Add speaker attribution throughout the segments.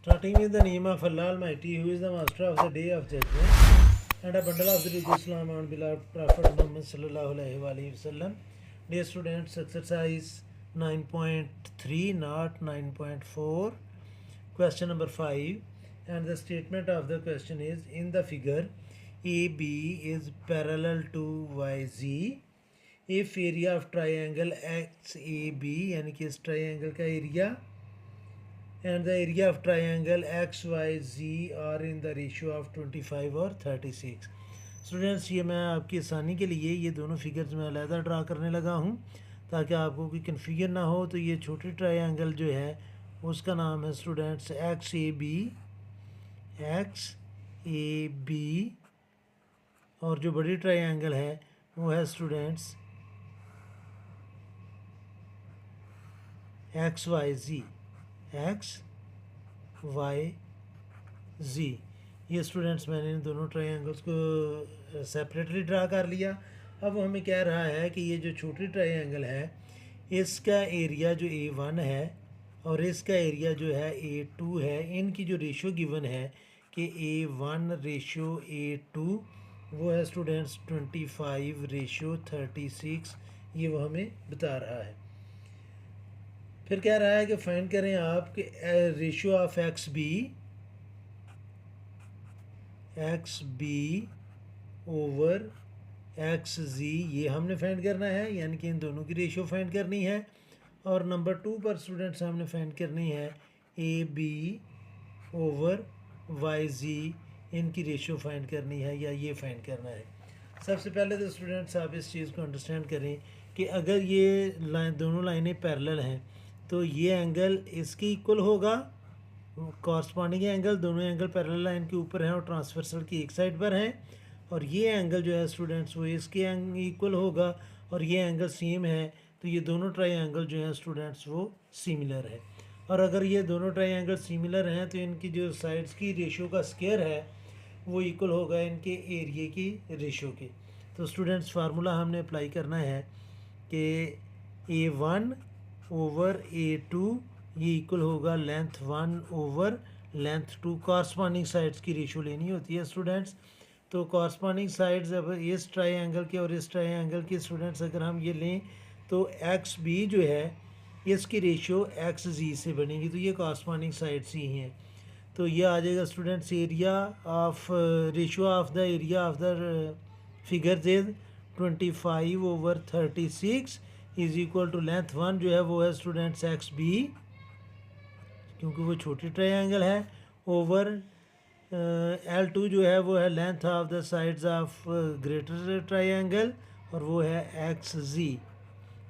Speaker 1: Starting with the name of Allah Almighty, who is the master of the day of judgment, and a bundle of the religious Islam and beloved Prophet Muhammad sallallahu alaihi wasallam. Dear students, exercise 9.3, not 9.4. Question number 5, and the statement of the question is: in the figure, AB is parallel to YZ. If area of triangle XAB, यानी कि इस triangle का area and the area of triangle XYZ are in the ratio of 25 और 36. Students, ये मैं आपकी आसानी के लिए ये दोनों फिगर्स में अलहदा ड्रा करने लगा हूँ ताकि आपको कोई कन्फ्यूजन ना हो। तो ये छोटी ट्रायंगल जो है उसका नाम है स्टूडेंट्स XAB, और जो बड़ी ट्रायंगल है वो है स्टूडेंट्स XYZ। ये स्टूडेंट्स मैंने इन दोनों ट्रायंगल्स को सेपरेटली ड्रा कर लिया। अब वो हमें कह रहा है कि ये जो छोटी ट्रायंगल है इसका एरिया जो A1 है और इसका एरिया जो है A2 है, इनकी जो रेशो गिवन है कि A1 रेशो A2 वो है स्टूडेंट्स 25 रेशो 36, ये वो हमें बता रहा है। फिर कह रहा है कि फाइंड करें आप कि ratio of XB over XZ, ये हमने फाइंड करना है, यानी कि इन दोनों की रेशियो फाइंड करनी है। और नंबर 2 पर स्टूडेंट्स हमने फाइंड करनी है AB ओवर YZ, इनकी रेशियो फाइंड करनी है या ये फाइंड करना है। सबसे पहले तो स्टूडेंट्स आप इस चीज़ को अंडरस्टैंड करें कि अगर ये दोनों लाइनें पैरेलल हैं तो ये एंगल इसकी इक्वल होगा, कॉरस्पॉन्डिंग एंगल, दोनों एंगल पैरेलल लाइन के ऊपर हैं और ट्रांसवर्सल की एक साइड पर हैं, और ये एंगल जो है स्टूडेंट्स वो इसके इक्वल होगा, और ये एंगल सेम है, तो ये दोनों ट्रायंगल जो हैं स्टूडेंट्स वो सिमिलर है। और अगर ये दोनों ट्रायंगल सिमिलर हैं तो इनकी जो साइड्स की रेशियो का स्क्वायर है वो इक्वल होगा इनके एरिया की रेशियो के। तो स्टूडेंट्स फार्मूला हमने अप्लाई करना है कि A1 ओवर A2 ये इक्वल होगा length 1 over length 2। Corresponding sides की रेशियो लेनी होती है स्टूडेंट्स। तो कॉरस्पॉन्डिंग साइड्स अब इस ट्रायंगल के और इस ट्रायंगल की स्टूडेंट्स अगर हम ये लें तो XB जो है इसकी रेशियो XZ से बनेगी, तो ये कॉरस्पॉन्डिंग साइड्स ही हैं। तो ये आ जाएगा students area of ratio of the area of the figures is 25 over 36 is equal to length 1 जो है वो है स्टूडेंट्स XB, क्योंकि वो छोटी ट्रायंगल है, ओवर L2 जो है वो है length of the sides of greater triangle और वो है XZ,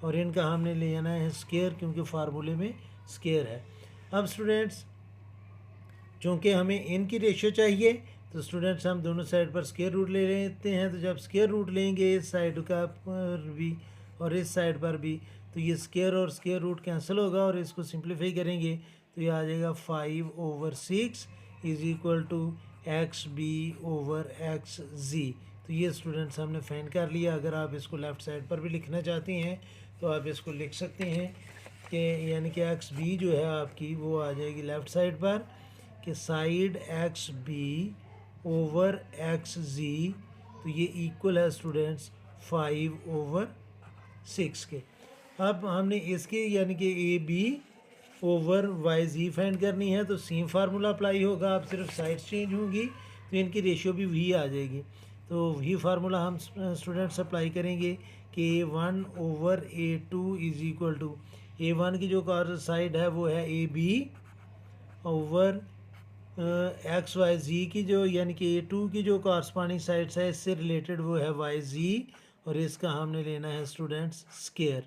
Speaker 1: और इनका हमने ले जाना है स्क्वायर क्योंकि फार्मूले में स्क्वायर है। अब स्टूडेंट्स चूँकि हमें इनकी रेशियो चाहिए तो स्टूडेंट्स हम दोनों साइड पर स्क्वायर रूट ले लेते हैं। तो जब स्क्वायर रूट लेंगे इस साइड का पर भी और इस साइड पर भी, तो ये स्क्वायर और स्क्वायर रूट कैंसिल होगा और इसको सिंप्लीफाई करेंगे तो ये आ जाएगा 5 over 6 is equal to XB over XZ। तो ये स्टूडेंट्स हमने फाइंड कर लिया। अगर आप इसको लेफ़्ट साइड पर भी लिखना चाहते हैं तो आप इसको लिख सकते हैं कि यानी कि XB जो है आपकी वो आ जाएगी लेफ़्ट साइड पर कि साइड XB ओवर XZ, तो ये इक्वल है स्टूडेंट्स 5 ओवर 6 के। अब हमने इसके यानी कि AB ओवर YZ फाइंड करनी है, तो सेम फार्मूला अप्लाई होगा, अब सिर्फ साइड्स चेंज होंगी तो इनकी रेशियो भी वही आ जाएगी। तो वही फार्मूला हम स्टूडेंट्स अप्लाई करेंगे कि A1 over A2 is equal to A1 की जो साइड है वो है AB ओवर XYZ की जो यानी कि A2 की जो कॉरस्पॉन्डिंग साइड्स है इससे रिलेटेड वो है YZ, और इसका हमने लेना है स्टूडेंट्स स्क्वायर।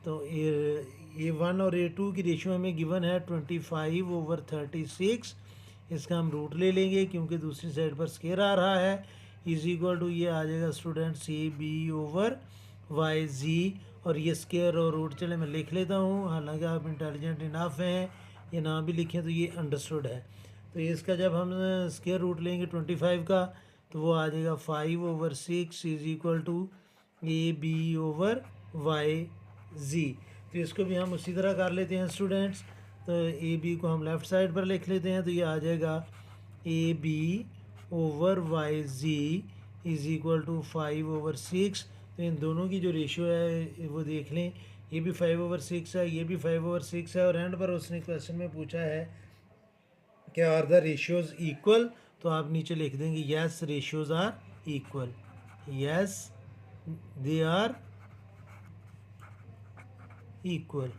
Speaker 1: तो A1 और A2 की रेशियो हमें गिवन है 25 ओवर 36, इसका हम रूट ले लेंगे क्योंकि दूसरी साइड पर स्क्वायर आ रहा है, इज इक्वल टू ये आ जाएगा स्टूडेंट्स AB ओवर YZ, और ये स्क्वायर और रूट चले मैं लिख लेता हूँ, हालांकि आप इंटेलिजेंट इनाफ हैं ये ना भी लिखें तो ये अंडरस्टूड है। तो इसका जब हम स्क्वायर रूट लेंगे 25 का तो वो आ जाएगा 5 over 6 is equal to AB over YZ। तो इसको भी हम उसी तरह कर लेते हैं स्टूडेंट्स। तो ए बी को हम लेफ़्ट साइड पर लिख लेते हैं, तो ये आ जाएगा A B over Y Z is equal to 5/6। तो इन दोनों की जो रेशियो है वो देख लें, ये भी 5/6 है, ये भी 5/6 है, और एंड पर उसने क्वेश्चन में पूछा है कि आर द रेशियोज इक्वल, तो आप नीचे लिख देंगे yes ratios are equal, yes they are equal,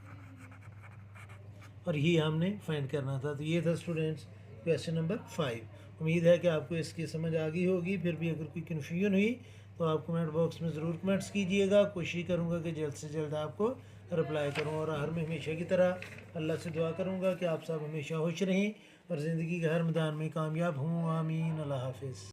Speaker 1: और ये हमने फाइंड करना था। तो ये था स्टूडेंट्स क्वेश्चन नंबर 5। उम्मीद है कि आपको इसकी समझ आ गई होगी। फिर भी अगर कोई कन्फ्यूजन हुई तो आप कमेंट बॉक्स में ज़रूर कमेंट्स कीजिएगा। कोशिश करूँगा कि जल्द से जल्द आपको रिप्लाई करूँ, और हर हमेशा की तरह अल्लाह से दुआ करूँगा कि आप सब हमेशा खुश रहें और ज़िंदगी के हर मैदान में कामयाब हों। आमीन। अल्लाह हाफिज़।